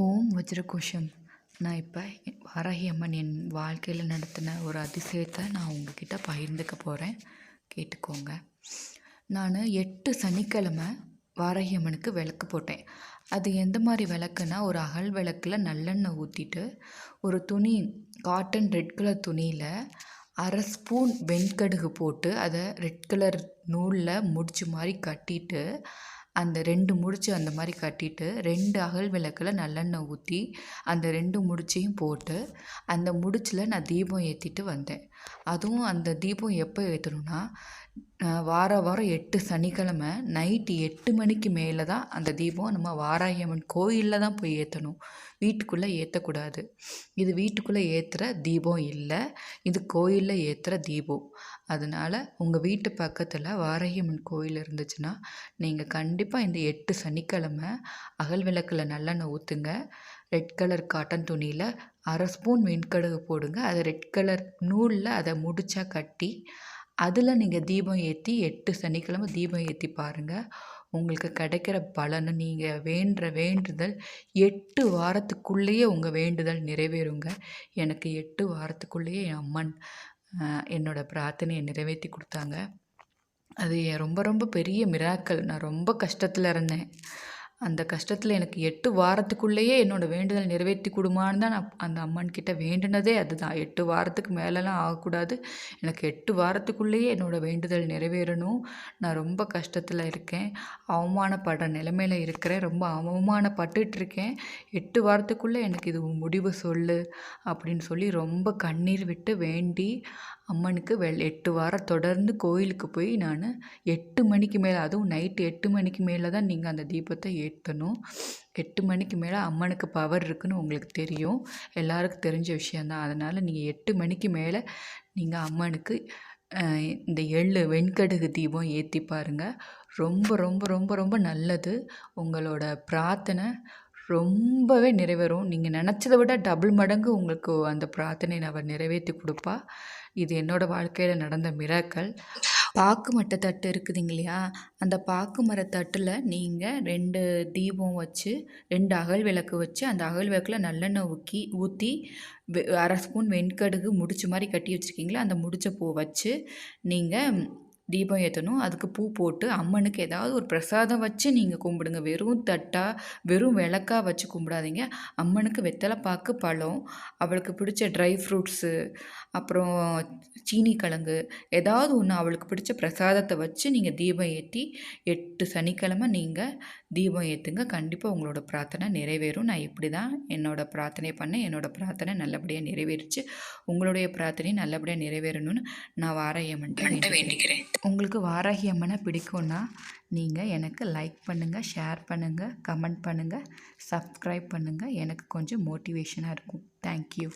ஓம் வஜ்ரகோஷம். நான் இப்போ வாராகி அம்மன் என் வாழ்க்கையில் நடத்தின ஒரு அதிசயத்தை நான் உங்ககிட்ட பகிர்ந்துக்க போகிறேன். கேட்டுக்கோங்க. நான் 8 சனிக்கிழமை வாராகி அம்மனுக்கு விளக்கு போட்டேன். அது எந்த மாதிரி விளக்குன்னா, ஒரு அகல் விளக்கில் நல்லெண்ணெய் ஊற்றிட்டு, ஒரு துணி காட்டன் ரெட் கலர் துணியில் 1/2 ஸ்பூன் வெண்கடுகு போட்டு, அதை ரெட் கலர் நூலில் முடிச்சு மாதிரி கட்டிட்டு, அந்த 2 முடிச்சு அந்த மாதிரி கட்டிட்டு 2 அகல் விளக்கில் நல்லெண்ணெய் ஊற்றி அந்த 2 முடிச்சையும் போட்டு அந்த முடிச்சில் நான் தீபம் ஏற்றிட்டு வந்தேன். அதுவும் அந்த தீபம் எப்போ ஏற்றணுன்னா, வாரம் 8 சனிக்கிழமை நைட்டு 8 மணிக்கு மேலே தான் அந்த தீபம் நம்ம வாராகி அம்மன் கோயிலில் தான் போய் ஏற்றணும். வீட்டுக்குள்ளே ஏற்றக்கூடாது. இது வீட்டுக்குள்ளே ஏற்றுற தீபம் இல்லை, இது கோயிலில் ஏற்றுற தீபம். அதனால் உங்கள் வீட்டு பக்கத்தில் வாராகி அம்மன் கோயில் இருந்துச்சுன்னா, நீங்கள் கண்டிப்பாக இந்த 8 சனிக்கிழமை அகல் விளக்கில் நல்லெண்ணெய் ஊற்றுங்க. ரெட் கலர் காட்டன் துணியில் 1/2 ஸ்பூன் வெண்கடுகு போடுங்க. அதை ரெட் கலர் நூலில் அதை முடிச்சா கட்டி அதில் நீங்கள் தீபம் ஏற்றி 8 சனிக்கிழமை தீபம் ஏற்றி பாருங்கள். உங்களுக்கு கிடைக்கிற பலனை நீங்கள் வேண்டுதல் 8 வாரத்துக்குள்ளேயே உங்கள் வேண்டுதல் நிறைவேறுங்க. எனக்கு 8 வாரத்துக்குள்ளேயே என் அம்மன் என்னோடய பிரார்த்தனையை நிறைவேற்றி கொடுத்தாங்க. அது ரொம்ப ரொம்ப பெரிய மிராக்கல். நான் ரொம்ப கஷ்டத்தில் இருந்தேன். அந்த கஷ்டத்தில் எனக்கு 8 வாரத்துக்குள்ளேயே என்னோடய வேண்டுதல் நிறைவேற்றி கொடுமான்னு தான் நான் அந்த அம்மன்கிட்ட வேண்டினதே அதுதான். 8 வாரத்துக்கு மேலெலாம் ஆகக்கூடாது, எனக்கு 8 வாரத்துக்குள்ளேயே என்னோடய வேண்டுதல் நிறைவேறணும். நான் ரொம்ப கஷ்டத்தில் இருக்கேன், அவமானப்படுற நிலைமையில் இருக்கிறேன், ரொம்ப அவமானப்பட்டுட்ருக்கேன். 8 வாரத்துக்குள்ளே எனக்கு இது முடிவு சொல்லு அப்படின்னு சொல்லி ரொம்ப கண்ணீர் விட்டு வேண்டி அம்மனுக்கு 8 வாரம் தொடர்ந்து கோயிலுக்கு போய் நான் 8 மணிக்கு மேலே, அதுவும் நைட்டு 8 மணிக்கு மேலே தான் நீங்கள் அந்த தீபத்தை ஏற்றணும். 8 மணிக்கு மேலே அம்மனுக்கு பவர் இருக்குதுன்னு உங்களுக்கு தெரியும், எல்லாருக்கும் தெரிஞ்ச விஷயந்தான். அதனால் நீங்கள் 8 மணிக்கு மேலே நீங்கள் அம்மனுக்கு இந்த வெண்கடுகு தீபம் ஏற்றி பாருங்கள். ரொம்ப ரொம்ப ரொம்ப ரொம்ப நல்லது. உங்களோட பிரார்த்தனை ரொம்பவே நிறைவேறும். நீங்கள் நினச்சதை விட டபுள் மடங்கு உங்களுக்கு அந்த பிரார்த்தனை அவர் நிறைவேற்றி கொடுப்பா. இது என்னோடய வாழ்க்கையில் நடந்த மிராக்கல். பாக்கு மட்டை தட்டு இருக்குதுங்க இல்லையா, அந்த பாக்கு மர தட்டில் நீங்கள் 2 தீபம் வச்சு 2 அகல் விளக்கு வச்சு அந்த அகல் விளக்கில் நல்லெண்ணெய் ஊற்றி 1/2 ஸ்பூன் வெண்கடுகு முடிச்சு மாதிரி கட்டி வச்சுருக்கீங்களா, அந்த முடிச்ச பூ வச்சு நீங்கள் தீபம் ஏற்றணும். அதுக்கு பூ போட்டு அம்மனுக்கு ஏதாவது ஒரு பிரசாதம் வச்சு நீங்கள் கும்பிடுங்க. வெறும் வெறும் விளக்கா வச்சு கும்பிடாதீங்க. அம்மனுக்கு வெத்தலை பாக்கு, பழம், அவளுக்கு பிடிச்ச ட்ரை ஃப்ரூட்ஸு, அப்புறம் சீனி கிழங்கு, ஏதாவது ஒன்று அவளுக்கு பிடிச்ச பிரசாதத்தை வச்சு நீங்கள் தீபம் ஏற்றி 8 சனிக்கிழமை நீங்கள் தீபம் ஏற்றுங்க. கண்டிப்பாக உங்களோட பிரார்த்தனை நிறைவேறும். நான் இப்படி தான் என்னோடய பிரார்த்தனை பண்ணேன். என்னோடய பிரார்த்தனை நல்லபடியாக நிறைவேறிச்சு. உங்களுடைய பிரார்த்தனையும் நல்லபடியாக நிறைவேறணும்னு நான் வாராகி அம்மன்கிட்ட வேண்டிக்கிறேன். உங்களுக்கு வாராகி அம்மனை பிடிக்கும்னா நீங்கள் எனக்கு லைக் பண்ணுங்கள், ஷேர் பண்ணுங்கள், கமெண்ட் பண்ணுங்கள், சப்ஸ்கிரைப் பண்ணுங்கள். எனக்கு கொஞ்சம் மோட்டிவேஷனாக இருக்கும். தேங்க்யூ.